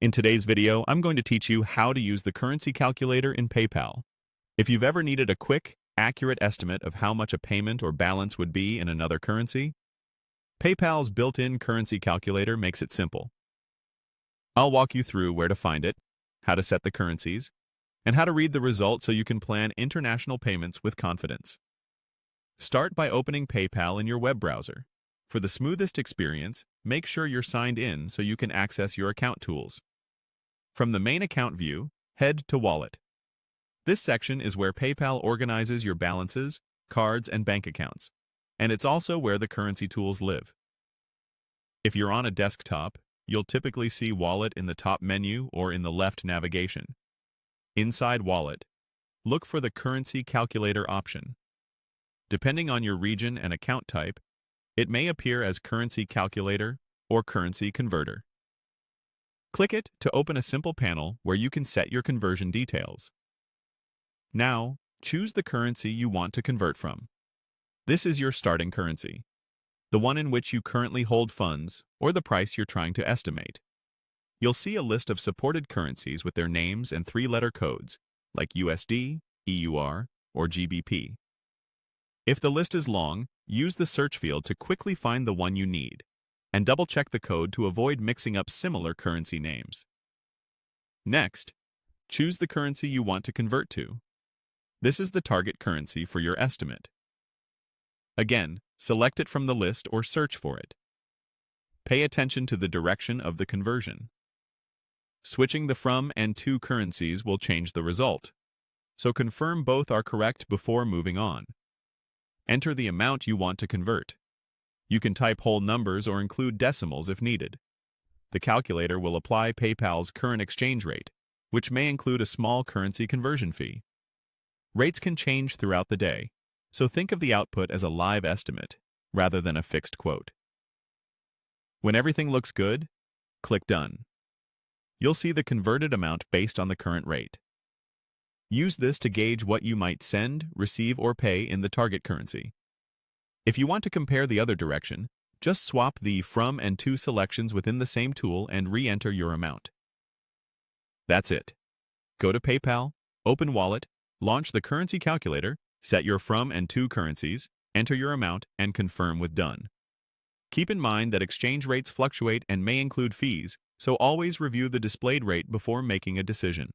In today's video, I'm going to teach you how to use the currency calculator in PayPal. If you've ever needed a quick, accurate estimate of how much a payment or balance would be in another currency, PayPal's built-in currency calculator makes it simple. I'll walk you through where to find it, how to set the currencies, and how to read the result so you can plan international payments with confidence. Start by opening PayPal in your web browser. For the smoothest experience, make sure you're signed in so you can access your account tools. From the main account view, head to Wallet. This section is where PayPal organizes your balances, cards, and bank accounts, and it's also where the currency tools live. If you're on a desktop, you'll typically see Wallet in the top menu or in the left navigation. Inside Wallet, look for the Currency Calculator option. Depending on your region and account type, it may appear as Currency Calculator or Currency Converter. Click it to open a simple panel where you can set your conversion details. Now, choose the currency you want to convert from. This is your starting currency, the one in which you currently hold funds or the price you're trying to estimate. You'll see a list of supported currencies with their names and three-letter codes, like USD, EUR, or GBP. If the list is long, use the search field to quickly find the one you need, and double-check the code to avoid mixing up similar currency names. Next, choose the currency you want to convert to. This is the target currency for your estimate. Again, select it from the list or search for it. Pay attention to the direction of the conversion. Switching the from and to currencies will change the result, so confirm both are correct before moving on. Enter the amount you want to convert. You can type whole numbers or include decimals if needed. The calculator will apply PayPal's current exchange rate, which may include a small currency conversion fee. Rates can change throughout the day, so think of the output as a live estimate rather than a fixed quote. When everything looks good, click Done. You'll see the converted amount based on the current rate. Use this to gauge what you might send, receive, or pay in the target currency. If you want to compare the other direction, just swap the from and to selections within the same tool and re-enter your amount. That's it. Go to PayPal, open Wallet, launch the currency calculator, set your from and to currencies, enter your amount, and confirm with Done. Keep in mind that exchange rates fluctuate and may include fees, so always review the displayed rate before making a decision.